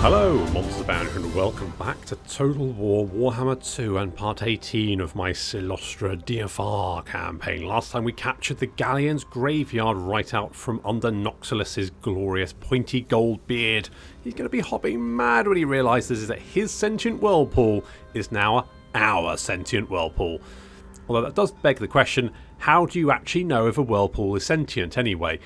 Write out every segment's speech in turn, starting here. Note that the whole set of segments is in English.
Hello, Monster Bound, and welcome back to Total War Warhammer 2 and part 18 of my Silostra DFR campaign. Last time we captured the Galleon's graveyard right out from under Noxilus's glorious pointy gold beard. He's going to be hopping mad when he realises that his sentient whirlpool is now our sentient whirlpool. Although that does beg the question, how do you actually know if a whirlpool is sentient anyway?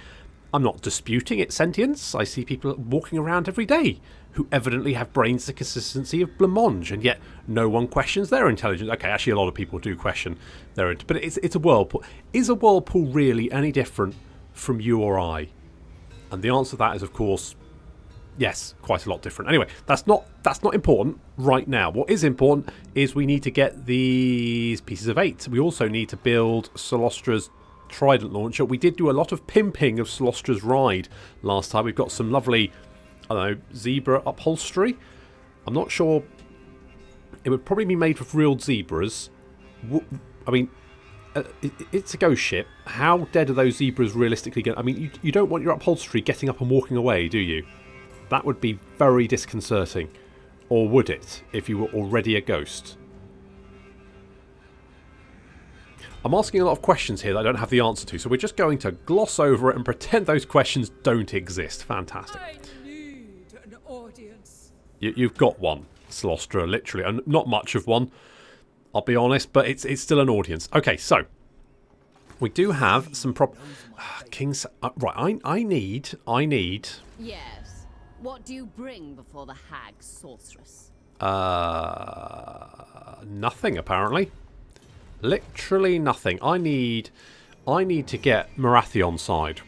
I'm not disputing its sentience. I see people walking around every day who evidently have brains the consistency of blancmange, and yet no one questions their intelligence. Okay, actually a lot of people do question their but it's a whirlpool. Is a whirlpool really any different from you or I? And the answer to that is, of course, yes, quite a lot different. Anyway, that's not important right now. What is important is we need to get these pieces of 8. We also need to build Silostra's Trident launcher. We did do a lot of pimping of Silostra's ride last time. We've got some lovely, I don't know, zebra upholstery. I'm not sure. It would probably be made with real zebras. I mean, it's a ghost ship. How dead are those zebras realistically going? I mean, you don't want your upholstery getting up and walking away, do you? That would be very disconcerting. Or would it, if you were already a ghost? I'm asking a lot of questions here that I don't have the answer to, so we're just going to gloss over it and pretend those questions don't exist. Fantastic. I need an audience. You've got one, Silostra, literally. And not much of one, I'll be honest, but it's still an audience. Okay, so we do have some King's... right, I need... Yes. What do you bring before the hag sorceress? Nothing, apparently. Literally nothing. I need to get Marathi on side.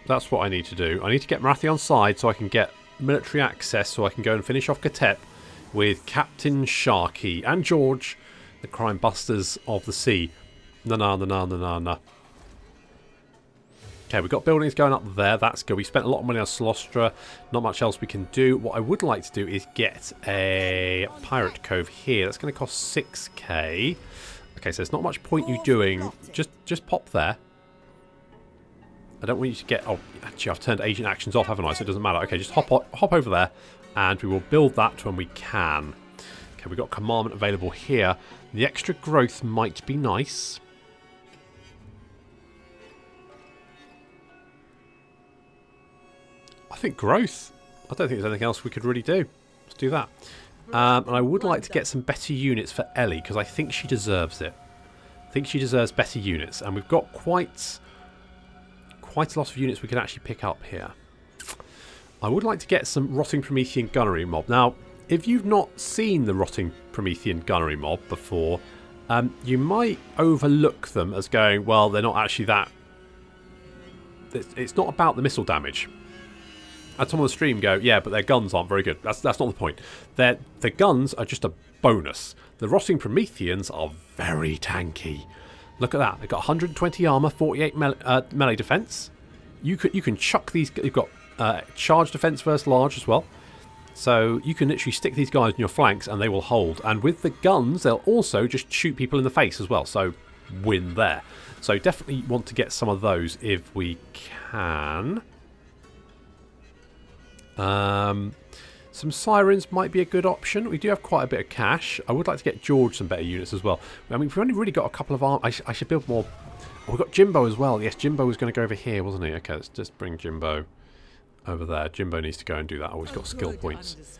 That's what I need to do. I need to get Marathi on side so I can get military access, so I can go and finish off Katep with Captain Sharkey and George, the crime busters of the sea. Na. Okay, we've got buildings going up there. That's good. We spent a lot of money on Silostra. Not much else we can do. What I would like to do is get a pirate cove here. That's going to cost 6k. Okay, so there's not much point you doing. Just pop there. I don't want you to get... Oh, actually, I've turned agent actions off, haven't I? So it doesn't matter. Okay, just hop over there, and we will build that when we can. Okay, we've got commandment available here. The extra growth might be nice. I think growth. I don't think there's anything else we could really do. Let's do that. And I would like to get some better units for Ellie, because I think she deserves it. I think she deserves better units. And we've got quite a lot of units we can actually pick up here. I would like to get some Rotting Promethean Gunnery mob. Now, if you've not seen the Rotting Promethean Gunnery mob before, you might overlook them as going, well, they're not actually that... It's not about the missile damage. And some on the stream go, yeah, but their guns aren't very good. That's not the point. The guns are just a bonus. The Rotting Prometheans are very tanky. Look at that. They've got 120 armor, 48 melee defense. You can chuck these. You've got charge defense versus large as well. So you can literally stick these guys in your flanks and they will hold. And with the guns, they'll also just shoot people in the face as well. So win there. So definitely want to get some of those if we can. Some sirens might be a good option. We do have quite a bit of cash. I would like to get George some better units as well. I mean, we've only really got a couple of arms. I should build more. Oh, we've got Jimbo as well. Yes, Jimbo was going to go over here, wasn't he? Okay, let's just bring Jimbo over there. Jimbo needs to go and do that. Oh, he's got skill points.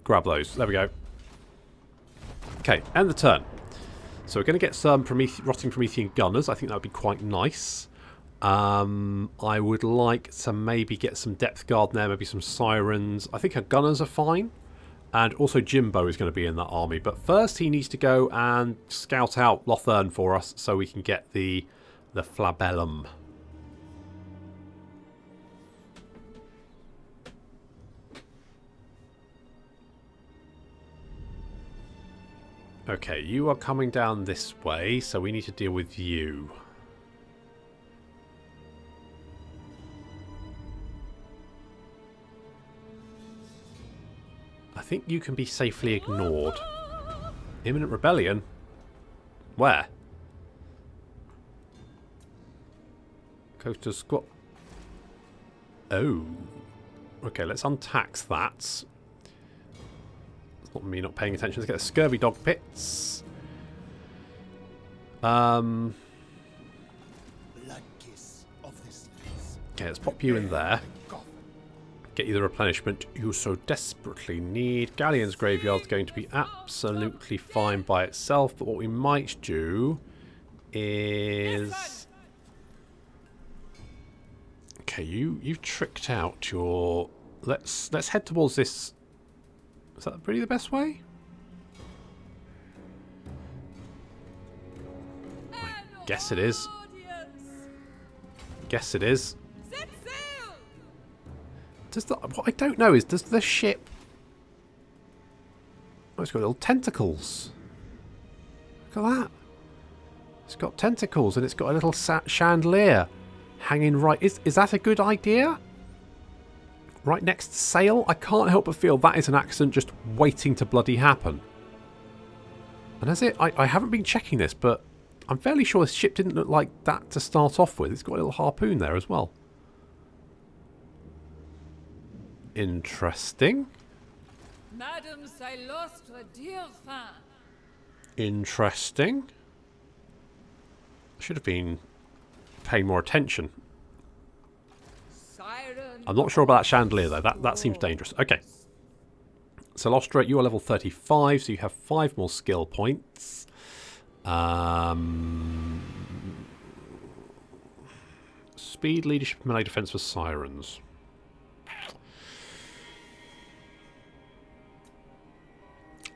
Grab those. There we go. Okay, end the turn. So we're going to get some Rotting Promethean Gunners. I think that would be quite nice. I would like to maybe get some depth guard there, maybe some sirens. I think our gunners are fine. And also Jimbo is going to be in that army. But first he needs to go and scout out Lothern for us so we can get the Flabellum. Okay, you are coming down this way, so we need to deal with you. I think you can be safely ignored. Imminent rebellion? Where? Coastal Squad. Oh. Okay, let's untax that. It's not me not paying attention. Let's get the scurvy dog pits. Okay, let's pop you in there. Get you the replenishment you so desperately need. Galleon's Graveyard's going to be absolutely fine by itself, but what we might do is... Okay, you've tricked out your... Let's head towards this. Is that really the best way? I guess it is. Guess it is. Does the, what I don't know is, does the ship... Oh, it's got little tentacles. Look at that. It's got tentacles and it's got a little chandelier hanging right... Is that a good idea? Right next to sail? I can't help but feel that is an accident just waiting to bloody happen. And as it... I haven't been checking this, but I'm fairly sure this ship didn't look like that to start off with. It's got a little harpoon there as well. Interesting. Madame Silostre Dearfin. Interesting. I should have been paying more attention. Siren. I'm not sure about that chandelier though. That seems dangerous. Okay. Silostre, you are level 35, so you have 5 more skill points. Speed, leadership, melee defense for sirens.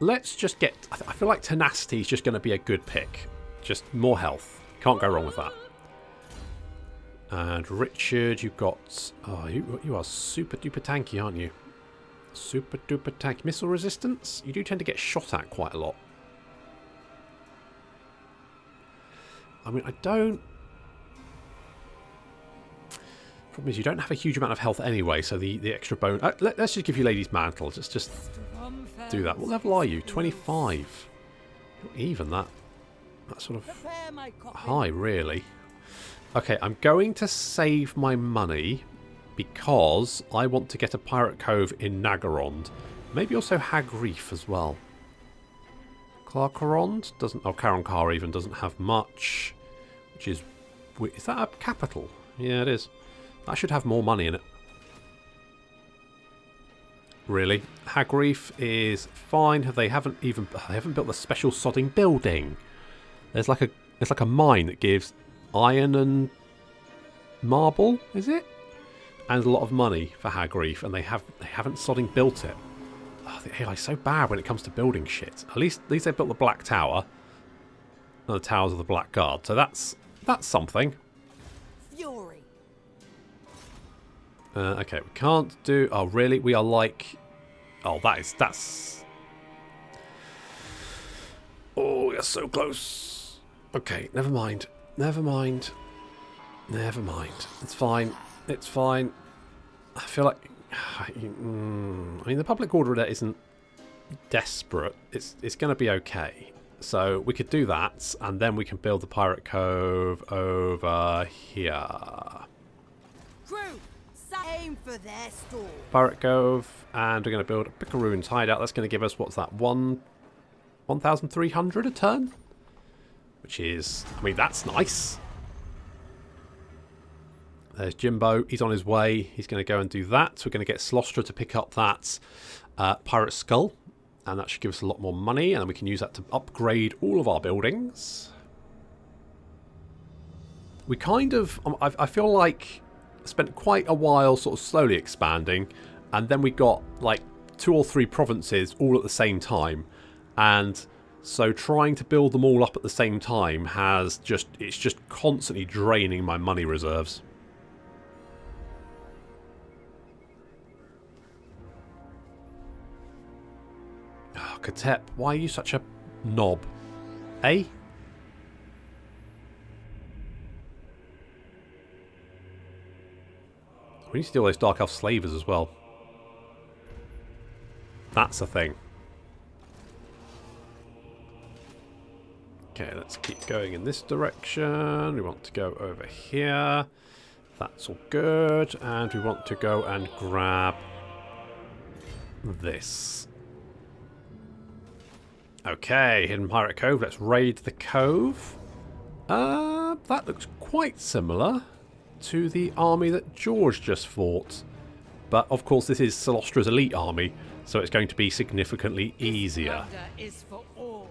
Let's just get... I feel like tenacity is just going to be a good pick. Just more health. Can't go wrong with that. And Richard, you've got... Oh, you are super duper tanky, aren't you? Super duper tanky. Missile resistance? You do tend to get shot at quite a lot. I mean, I don't... Problem is, you don't have a huge amount of health anyway, so the extra bone... let's just give you Lady's Mantle. Just do that. What level are you? 25. Not even that. That's sort of high, really. Okay, I'm going to save my money because I want to get a Pirate Cove in Nagarond. Maybe also Hag Reef as well. Clarkarond doesn't... Oh, Karonkar even doesn't have much. Which is... Is that a capital? Yeah, it is. That should have more money in it. Really? Hag Reef is fine. They haven't built the special sodding building. There's like a mine that gives iron and marble, is it? And a lot of money for Hag Reef, and they haven't sodding built it. Oh, the AI's so bad when it comes to building shit. At least they built the Black Tower. And the Towers of the Black Guard. So that's something. Fury. Okay, we can't do... Oh, really? We are like... Oh, that's... Oh, we are so close. Okay, never mind. Never mind. Never mind. It's fine. It's fine. I feel like... I mean, the public order there isn't desperate. It's going to be okay. So we could do that, and then we can build the Pirate Cove over here. Crew, aim for their store. Pirate Cove, and we're going to build a Picaroon's hideout. That's going to give us, what's that, 1,300 a turn? Which is, I mean, that's nice. There's Jimbo. He's on his way. He's going to go and do that. So we're going to get Silostre to pick up that Pirate Skull. And that should give us a lot more money. And then we can use that to upgrade all of our buildings. We kind of, I feel like, spent quite a while sort of slowly expanding. And then we got like 2 or 3 provinces all at the same time. And so trying to build them all up at the same time it's just constantly draining my money reserves. Oh, Katep, why are you such a knob? Eh? We need to do all those Dark Elf slavers as well. That's a thing. Okay, let's keep going in this direction. We want to go over here. That's all good. And we want to go and grab this. Okay, Hidden Pirate Cove. Let's raid the cove. That looks quite similar to the army that George just fought. But, of course, this is Silostra's elite army, so it's going to be significantly easier. Plunder is for all.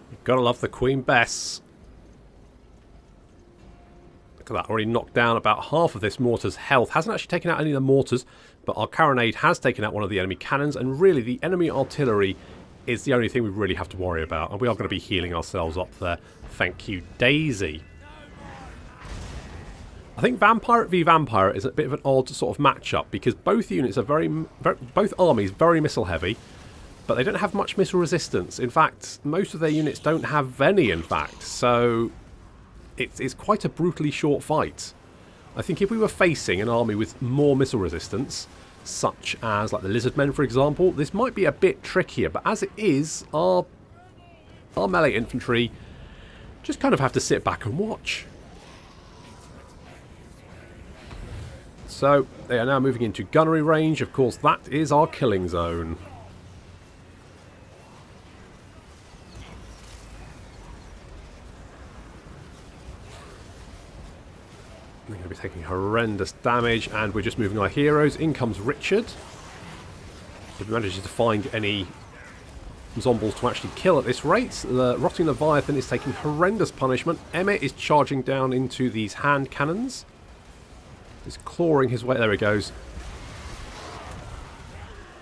You've got to love the Queen Bess. Look at that, already knocked down about half of this mortar's health. Hasn't actually taken out any of the mortars, but our carronade has taken out one of the enemy cannons, and really the enemy artillery is the only thing we really have to worry about, and we are going to be healing ourselves up there. Thank you, Daisy. I think Vampire v Vampire is a bit of an odd sort of matchup, because both units are both armies very missile heavy, but they don't have much missile resistance. In fact, most of their units don't have any, in fact, so it's quite a brutally short fight. I think if we were facing an army with more missile resistance, such as like the Lizardmen, for example, this might be a bit trickier, but as it is, our melee infantry just kind of have to sit back and watch. So they are now moving into gunnery range. Of course, that is our killing zone. They're going to be taking horrendous damage, and we're just moving our heroes. In comes Richard. If we manage to find any zombies to actually kill at this rate, the Rotting Leviathan is taking horrendous punishment. Emmett is charging down into these hand cannons. He's clawing his way. There he goes.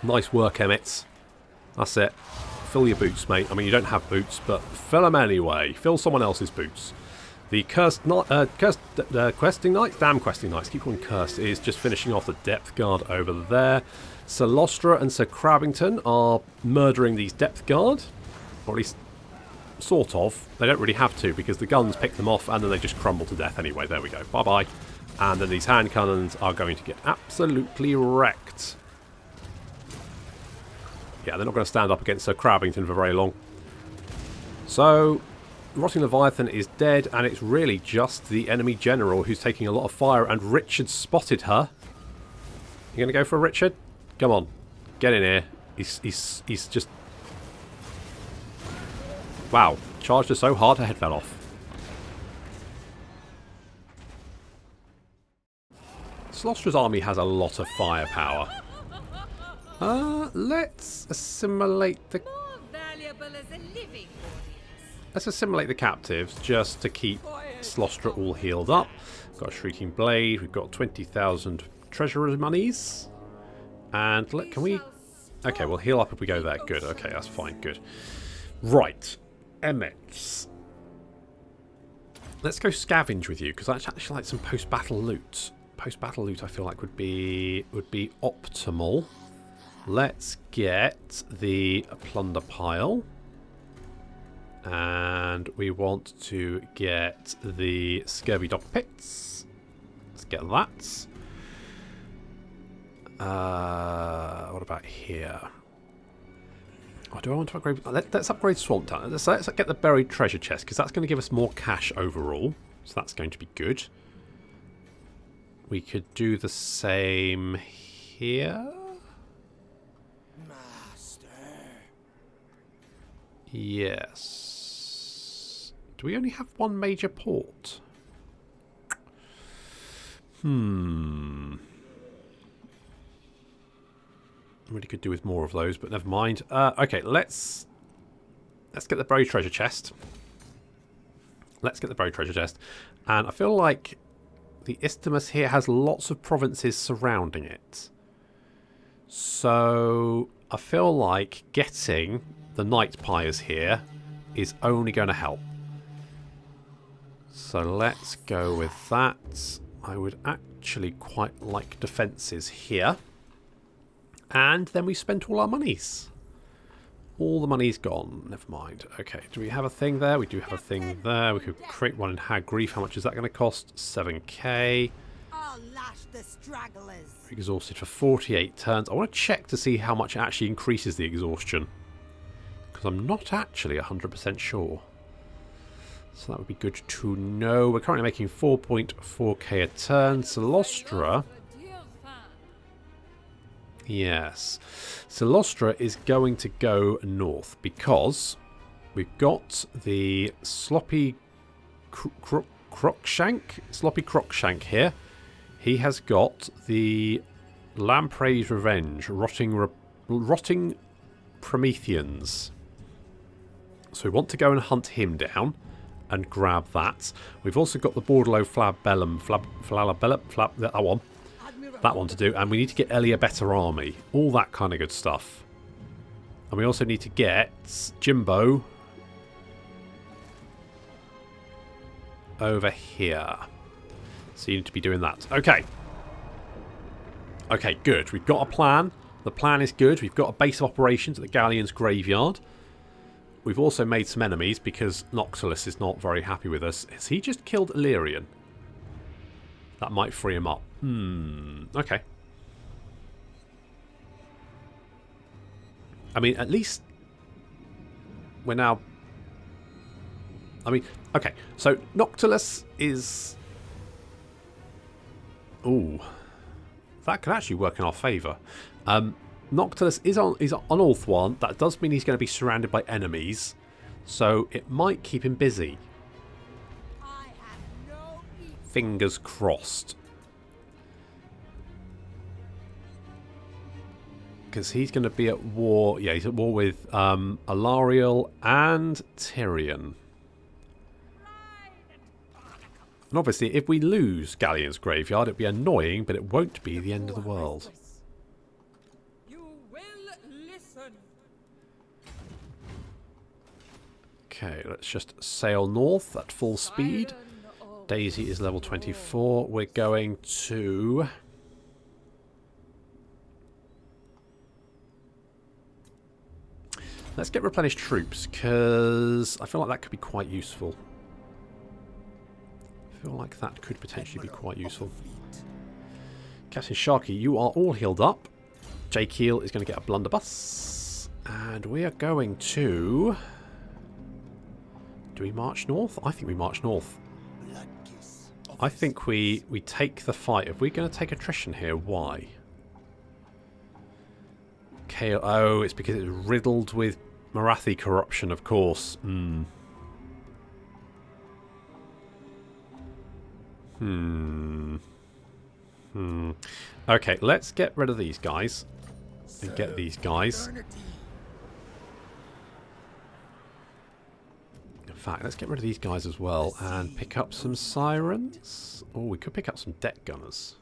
Nice work, Emmett. That's it. Fill your boots, mate. I mean, you don't have boots, but fill them anyway. Fill someone else's boots. The Questing Knights, damn Questing Knights, keep calling cursed, is just finishing off the depth guard over there. Sir Lostra and Sir Crabbington are murdering these depth guard, or at least sort of. They don't really have to, because the guns pick them off and then they just crumble to death anyway. There we go, bye bye. And then these hand cannons are going to get absolutely wrecked. Yeah, they're not going to stand up against Sir Crabbington for very long. So Rotting Leviathan is dead, and it's really just the enemy general who's taking a lot of fire, and Richard spotted her. You going to go for Richard? Come on, get in here. He's just... Wow, charged her so hard her head fell off. Slostra's army has a lot of firepower. Let's assimilate the... More valuable as a living Let's assimilate the captives just to keep Slostra all healed up. We've got a Shrieking Blade. We've got 20,000 treasurer monies. And can we... Okay, we'll heal up if we go there. Good. Okay, that's fine. Good. Right. Emmett. Let's go scavenge with you, because I'd actually like some post-battle loot. Post-battle loot I feel like would be optimal. Let's get the plunder pile. And we want to get the Scurvy Dog Pits. Let's get that. What about here? Oh, do I want to upgrade? Let's upgrade Swamp Town. Let's get the Buried Treasure Chest, because that's going to give us more cash overall. So that's going to be good. We could do the same here. Master. Yes. Do we only have one major port? Really could do with more of those, but never mind. Okay, let's get the buried treasure chest. Let's get the buried treasure chest. And I feel like the Isthmus here has lots of provinces surrounding it. So I feel like getting the Night Pyres here is only going to help. So let's go with that. I would actually quite like defences here. And then we spent all our monies. All the money's gone. Never mind. Okay, do we have a thing there? We do have a thing there. We could create one in Hag Grief. How much is that going to cost? 7k. I'll lash the stragglers. Exhausted for 48 turns. I want to check to see how much it actually increases the exhaustion, because I'm not actually 100% sure. So that would be good to know. We're currently making 4.4k a turn. Silostra. Yes. Silostra is going to go north because we've got the Sloppy Crocshank here. He has got the Lamprey's Revenge, Rotting Prometheans. So we want to go and hunt him down and grab that. We've also got the Bordello that one to do, and we need to get Ellie a better army. All that kind of good stuff. And we also need to get Jimbo over here. So you need to be doing that. Okay. Okay, good. We've got a plan. The plan is good. We've got a base of operations at the Galleon's graveyard. We've also made some enemies because Noctilus is not very happy with us. Has he just killed Illyrian? That might free him up. Okay. I mean, at least we're now... I mean, okay. So Noctilus is... Ooh. That could actually work in our favour. Noctilus is on Ulthuan. That does mean he's going to be surrounded by enemies. So it might keep him busy. Fingers crossed. Because he's going to be at war. Yeah, he's at war with Alariel and Tyrion. And obviously, if we lose Galleon's graveyard, it'd be annoying, but it won't be the end of the world. You will listen. Okay, let's just sail north at full speed. Daisy is level 24. We're going to... Let's get replenished troops, because I feel like that could be quite useful. I feel like that could potentially be quite useful. Captain Sharky, you are all healed up. J. Keel is going to get a blunderbuss. And we are going to... Do we march north? I think we march north. I think we take the fight. If we're going to take attrition here, why? Kale, oh, it's because it's riddled with Marathi corruption, of course. Okay, let's get rid of these guys. And get these guys. In fact, let's get rid of these guys as well. And pick up some sirens. Oh, we could pick up some deck gunners.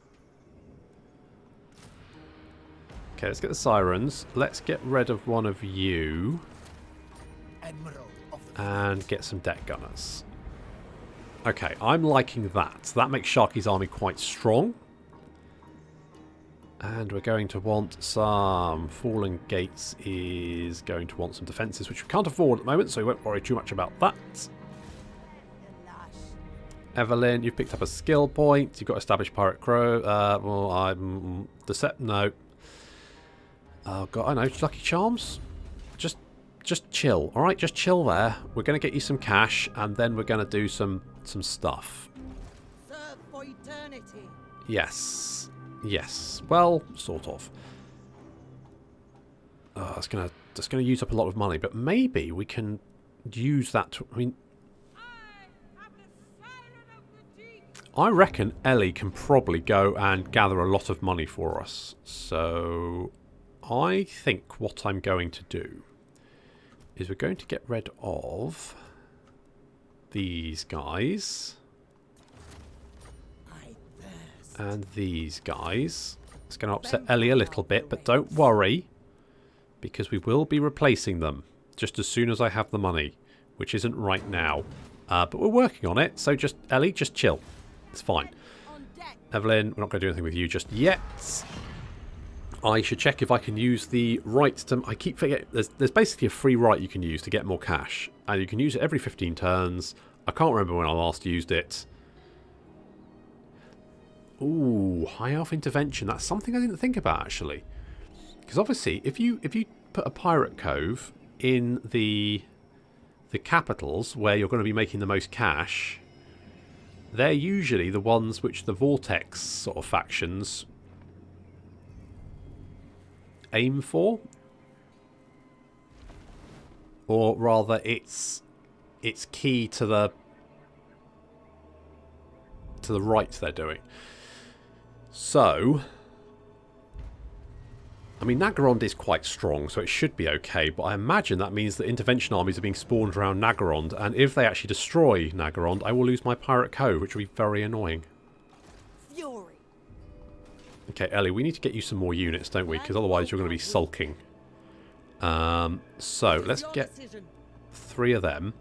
Okay, let's get the sirens. Let's get rid of one of you. And get some deck gunners. Okay, I'm liking that. So that makes Sharky's army quite strong. And we're going to want some... Fallen Gates is going to want some defences, which we can't afford at the moment, so we won't worry too much about that. Evelyn, you've picked up a skill point. You've got Established Pirate Crow. Well, I'm... No. Oh, God, I know. Lucky Charms? Just chill, alright? Just chill there. We're going to get you some cash, and then we're going to do some stuff. Serve for eternity. Yes. Yes. Well, sort of. That's going to use up a lot of money, but maybe we can use that to... I mean... I reckon Ellie can probably go and gather a lot of money for us. So... I think what I'm going to do is we're going to get rid of these guys and these guys. It's going to upset Ellie a little bit, but don't worry, because we will be replacing them just as soon as I have the money, which isn't right now. But we're working on it, so just, Ellie, just chill. It's fine. Evelyn, we're not going to do anything with you just yet. I should check if I can use the right to... I keep forgetting... There's basically a free right you can use to get more cash. And you can use it every 15 turns. I can't remember when I last used it. Ooh, High Elf Intervention. That's something I didn't think about, actually. Because obviously, if you put a Pirate Cove in the the capitals, where you're going to be making the most cash, they're usually the ones which the Vortex sort of factions aim for. Or rather, it's key to the right they're doing. So, I mean, Naggarond is quite strong, so it should be okay, but I imagine that means that intervention armies are being spawned around Naggarond, and if they actually destroy Naggarond, I will lose my Pirate Cove, which will be very annoying. Fury. Okay, Ellie, we need to get you some more units, don't we? Because otherwise you're going to be sulking. So, let's get 3 of them.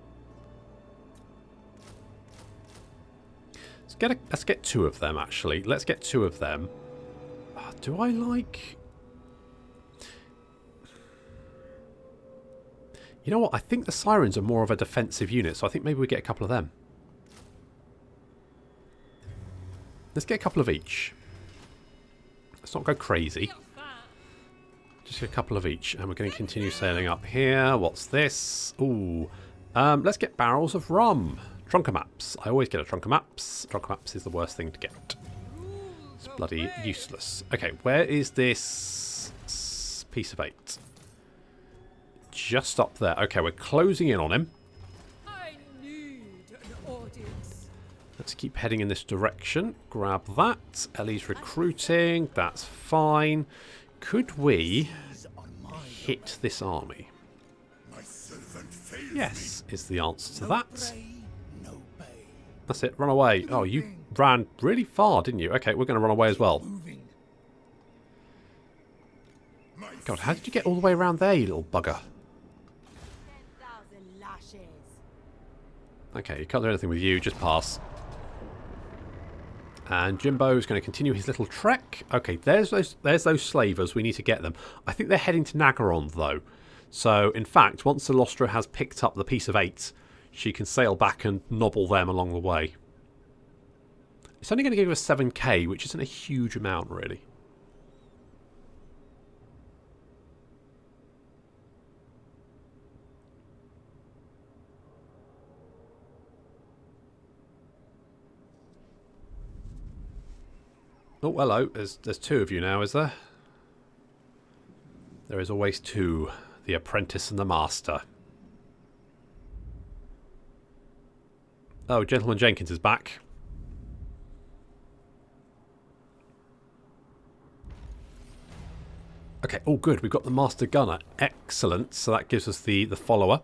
Let's get 2 of them, actually. Let's get 2 of them. Do I like... You know what? I think the Sirens are more of a defensive unit, so I think maybe we get a couple of them. Let's get a couple of each. Let's not go crazy. Just a couple of each, and we're going to continue sailing up here. What's this? Ooh. Let's get barrels of rum. Trunker maps. I always get a trunker maps. Trunker maps is the worst thing to get. It's bloody useless. Okay, where is this piece of 8? Just up there. Okay, we're closing in on him. I need an audience. Let's keep heading in this direction. Grab that. Ellie's recruiting. That's fine. Could we hit this army? Yes, is the answer to that. That's it. Run away. Oh, you ran really far, didn't you? Okay, we're going to run away as well. God, how did you get all the way around there, you little bugger? Okay, you can't do anything with you. Just pass. And Jimbo's going to continue his little trek. Okay, there's those slavers. We need to get them. I think they're heading to Naggarond, though. So, in fact, once Silostra has picked up the piece of 8, she can sail back and nobble them along the way. It's only going to give us 7k, which isn't a huge amount, really. Oh, hello. There's 2 of you now, is there? There is always 2. The apprentice and the master. Oh, Gentleman Jenkins is back. Okay, oh good. We've got the master gunner. Excellent. So that gives us the follower.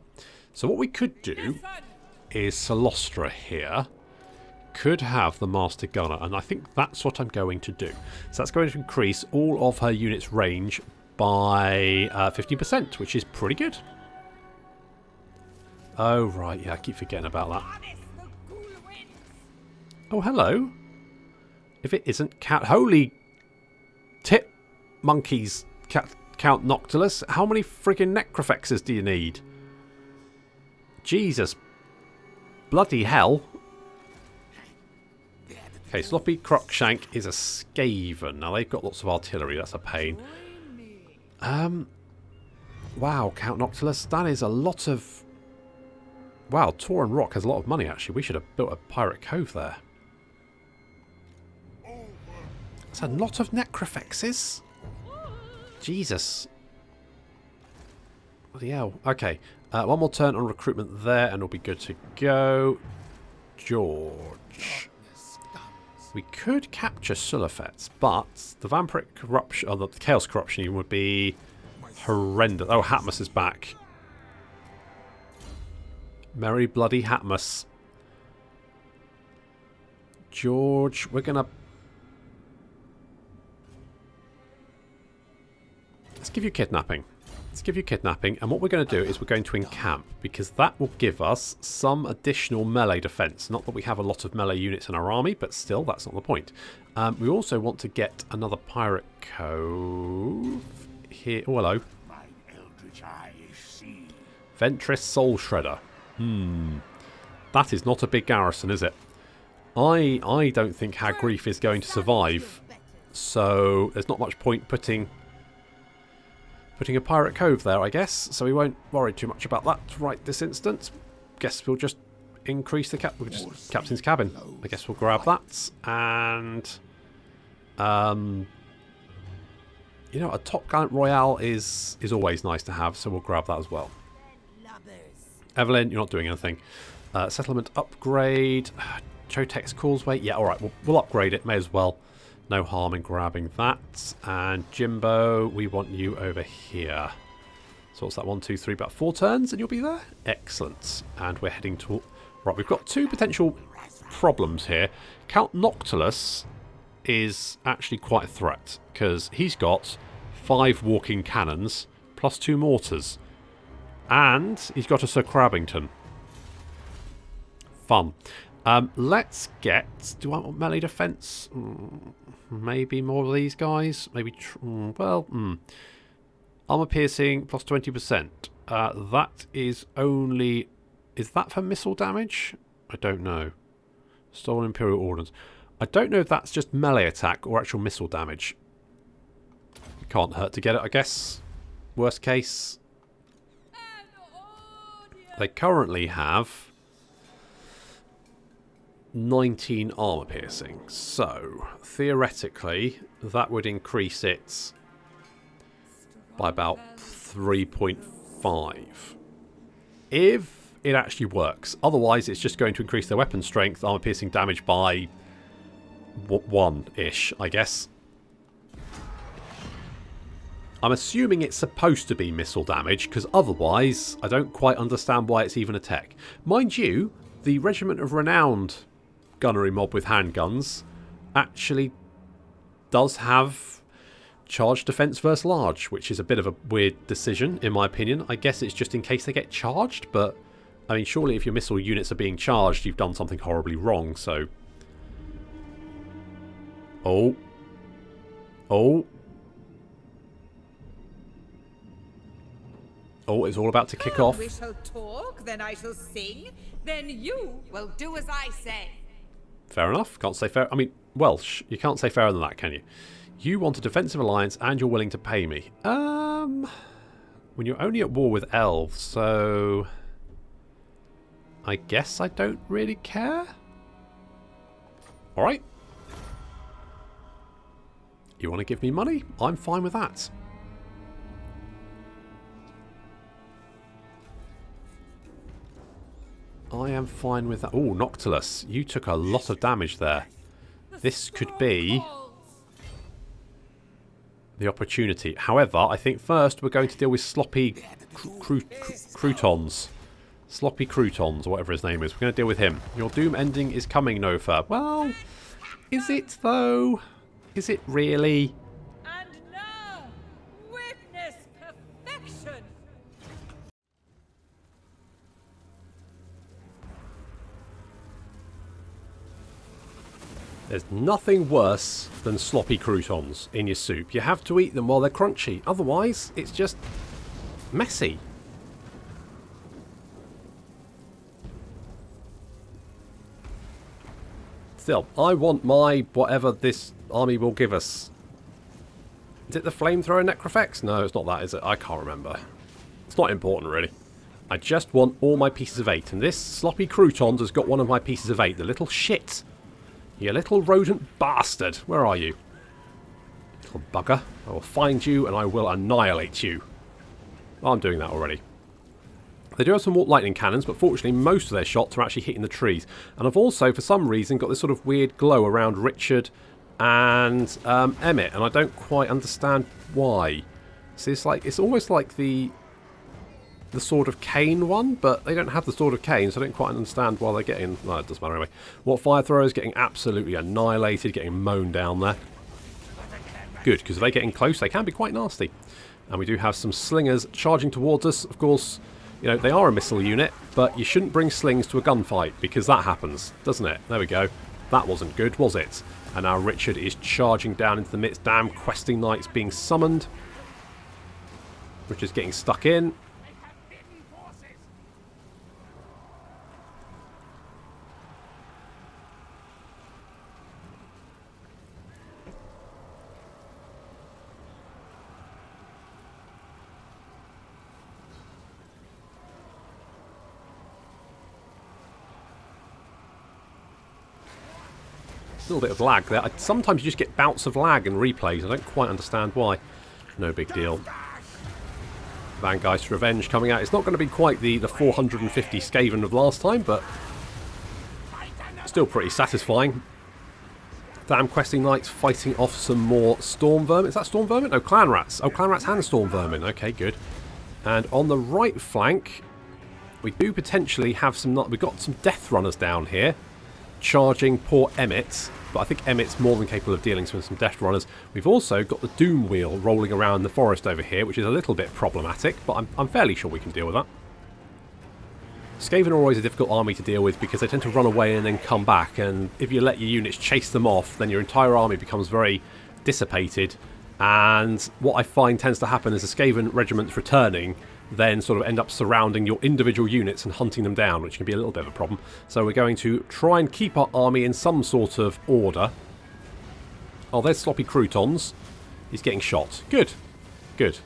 So what we could do is Silostra here could have the master gunner, and I think that's what I'm going to do. So that's going to increase all of her units' range by 50%, which is pretty good. Oh right, yeah, I keep forgetting about that. Oh hello. If it isn't holy tip monkeys, Count Noctilus, how many friggin' necrofexes do you need? Jesus bloody hell. Okay, Sloppy Crocshank is a Skaven. Now, they've got lots of artillery. That's a pain. Wow, Count Noctilus. That is a lot of... Wow, Tauren Rock has a lot of money, actually. We should have built a Pirate Cove there. That's a lot of necrofexes. Jesus. Bloody hell. Okay, one more turn on recruitment there, and we'll be good to go. George. We could capture Sulafets, but the Vampiric Corruption, or the Chaos Corruption would be horrendous. Oh, Hatmus is back. Merry bloody Hatmus. George, we're gonna... Let's give you kidnapping. Let's give you kidnapping, and what we're going to do is we're going to encamp, because that will give us some additional melee defense. Not that we have a lot of melee units in our army, but still, that's not the point. We also want to get another Pirate Cove here. Oh, hello. Ventress Soul Shredder. That is not a big garrison, is it? I don't think Hag Grief is going to survive, so there's not much point putting a Pirate Cove there, I guess, so we won't worry too much about that right this instant. guess we'll just increase the captain's cabin. I guess we'll grab that. And you know, a Top Gallant Royale is always nice to have, so we'll grab that as well. Evelyn, you're not doing anything. Settlement upgrade. Chotek's Causeway. Yeah, alright, we'll upgrade it. May as well. No harm in grabbing that. And Jimbo, we want you over here. So what's that? 1, 2, 3, about 4 turns and you'll be there? Excellent. And we're heading to... Right, we've got 2 potential problems here. Count Noctilus is actually quite a threat, because he's got 5 walking cannons plus 2 mortars. And he's got a Sir Crabbington. Fun. Let's get... Do I want melee defense? Maybe more of these guys. Maybe... Armor piercing plus 20%. That is only... Is that for missile damage? I don't know. Stolen Imperial Ordnance. I don't know if that's just melee attack or actual missile damage. It can't hurt to get it, I guess. Worst case... They currently have 19 armor piercing. So, theoretically, that would increase it by about 3.5. If it actually works. Otherwise, it's just going to increase their weapon strength, armor piercing damage by 1-ish, I guess. I'm assuming it's supposed to be missile damage, because otherwise I don't quite understand why it's even a tech. Mind you, the Regiment of Renowned gunnery mob with handguns actually does have charge defense versus large, which is a bit of a weird decision in my opinion. I guess it's just in case they get charged, but I mean, surely if your missile units are being charged, you've done something horribly wrong, so... Oh, it's all about to kick off. We shall talk, then I shall sing, then you will do as I say. Fair enough. Can't say fair. I mean, Welsh, you can't say fairer than that, can you? You want a defensive alliance and you're willing to pay me. When you're only at war with elves, so... I guess I don't really care. Alright. You want to give me money? I'm fine with that. I am fine with that. Oh, Noctilus, you took a lot of damage there. This could be the opportunity. However, I think first we're going to deal with Sloppy Croutons. Sloppy Croutons, or whatever his name is. We're going to deal with him. Your doom ending is coming, Nova. Well, is it though? Is it really? And now, witness perfection. There's nothing worse than sloppy croutons in your soup. You have to eat them while they're crunchy. Otherwise, it's just messy. Still, I want my whatever this army will give us. Is it the flamethrower Necrofex? No, it's not that, is it? I can't remember. It's not important, really. I just want all my pieces of 8. And this sloppy croutons has got one of my pieces of 8. The little shit. You little rodent bastard. Where are you? Little bugger. I will find you and I will annihilate you. Oh, I'm doing that already. They do have some warp lightning cannons, but fortunately most of their shots are actually hitting the trees. And I've also, for some reason, got this sort of weird glow around Richard and Emmett, and I don't quite understand why. See, it's almost like the Sword of Cain one, but they don't have the Sword of Cain, so I don't quite understand why they're getting... No, it doesn't matter anyway. What Fire Throwers getting absolutely annihilated, getting mown down there. Good, because if they get in close, they can be quite nasty. And we do have some slingers charging towards us. Of course, you know, they are a missile unit, but you shouldn't bring slings to a gunfight, because that happens, doesn't it? There we go. That wasn't good, was it? And now Richard is charging down into the midst. Damn questing knights being summoned. Richard's getting stuck in. little bit of lag there. Sometimes you just get bouts of lag in replays. I don't quite understand why. No big deal. Vangeist's Revenge coming out. It's not going to be quite the 450 Skaven of last time, but still pretty satisfying. Damn Questing Knights fighting off some more Storm Vermin. Is that Storm Vermin? No, Clan Rats. Oh, Clan Rats and Storm Vermin. Okay, good. And on the right flank, we do potentially have some... We've got some Death Runners down here, charging poor Emmett. But I think Emmett's more than capable of dealing with some Death Runners. We've also got the Doom Wheel rolling around the forest over here, which is a little bit problematic, but I'm fairly sure we can deal with that. Skaven are always a difficult army to deal with because they tend to run away and then come back, and if you let your units chase them off, then your entire army becomes very dissipated, and what I find tends to happen is the Skaven regiments returning then sort of end up surrounding your individual units and hunting them down, which can be a little bit of a problem. So we're going to try and keep our army in some sort of order. Oh, there's Sloppy Croutons. He's getting shot. Good. Good.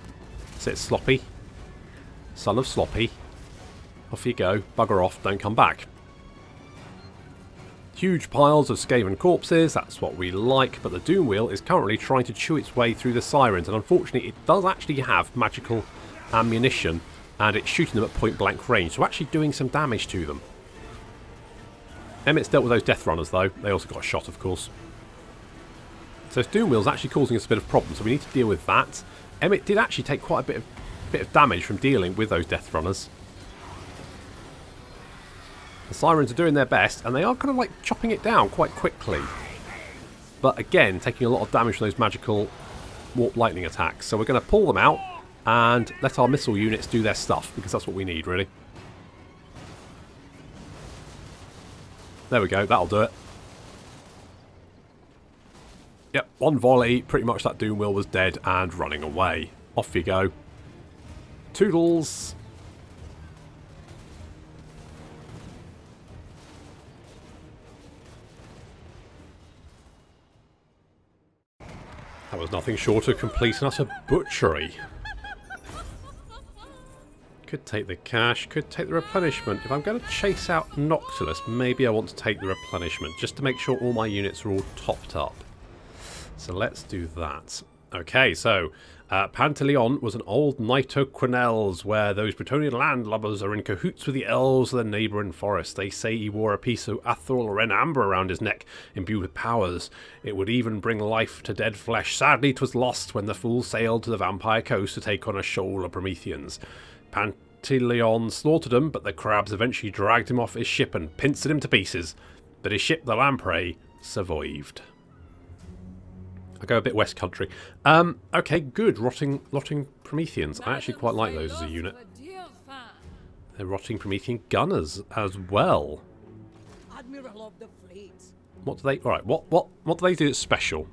Sit Sloppy. Son of Sloppy. Off you go. Bugger off. Don't come back. Huge piles of Skaven corpses. That's what we like. But the Doom Wheel is currently trying to chew its way through the Sirens. And unfortunately, it does actually have magical ammunition, and it's shooting them at point blank range, so actually doing some damage to them. Emmett's dealt with those Death Runners though. They also got a shot, of course. So Doom Wheel's actually causing us a bit of problems, so we need to deal with that. Emmett did actually take quite a bit of damage from dealing with those Death Runners. The Sirens are doing their best, and they are kind of like chopping it down quite quickly. But again, taking a lot of damage from those magical warp lightning attacks. So we're going to pull them out and let our missile units do their stuff, because that's what we need, really. There we go, that'll do it. Yep, one volley, pretty much that Doom Wheel was dead and running away. Off you go. Toodles! That was nothing short of complete and utter butchery. Could take the cash, could take the replenishment. If I'm going to chase out Noctilus, maybe I want to take the replenishment, just to make sure all my units are all topped up. So let's do that. Okay, so Pantaleon was an old Nito Quenelles, where those Bretonnian landlubbers are in cahoots with the elves of the neighbouring forest. They say he wore a piece of Athral Ren Amber around his neck, imbued with powers. It would even bring life to dead flesh. Sadly, 'twas lost when the fool sailed to the vampire coast to take on a shoal of Prometheans. Pantaleon slaughtered him, but the crabs eventually dragged him off his ship and pinced him to pieces. But his ship, the Lamprey, survived. I go a bit West Country. Okay, good. Rotting Prometheans. I actually quite like those as a unit. They're Rotting Promethean Gunners as well. Admiral of the fleet. What do they... Alright, what do they do that's special?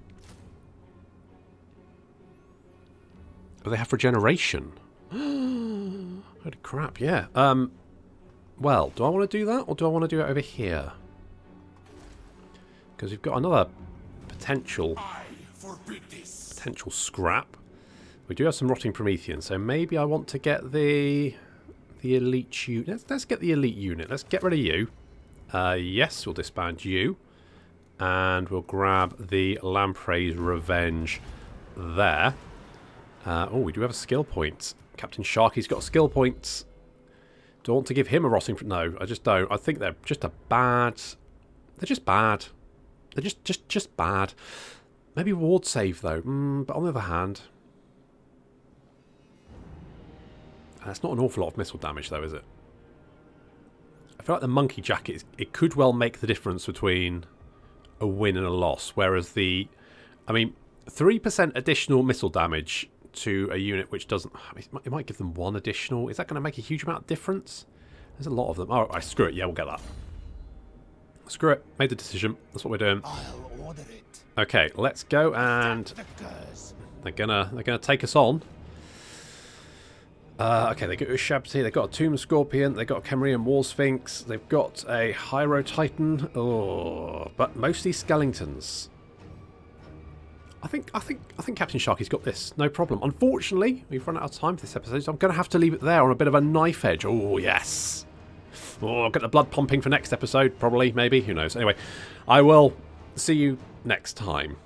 What do they have regeneration? Holy crap, yeah. Well, do I want to do that, or do I want to do it over here? Because we've got another potential scrap. We do have some Rotting Prometheans, so maybe I want to get the elite unit. Let's get the elite unit. Let's get rid of you. Yes, we'll disband you. And we'll grab the Lamprey's Revenge there. Oh, we do have a skill point. Captain Sharky's got a skill point. Do I want to give him a Rotting? No, I just don't. I think they're just a bad... They're just bad. They're just bad. Maybe ward save, though. But on the other hand... That's not an awful lot of missile damage, though, is it? I feel like the Monkey Jacket, it could well make the difference between a win and a loss. Whereas the... I mean, 3% additional missile damage to a unit which doesn't... It might give them 1 additional. Is that going to make a huge amount of difference? There's a lot of them. Oh, right, screw it. Yeah, we'll get that. Screw it. Made the decision. That's what we're doing. I'll order it. Okay, let's go, and they're gonna take us on. Okay, they got Ushabti, they've got a Tomb Scorpion, they've got a Chimerian War Sphinx, they've got a Hyro Titan. Oh, but mostly skeletons. I think Captain Sharky's got this, no problem. Unfortunately, we've run out of time for this episode, so I'm going to have to leave it there on a bit of a knife edge. Oh, yes. Oh, I'll get the blood pumping for next episode, probably, maybe, who knows. Anyway, I will See you next time.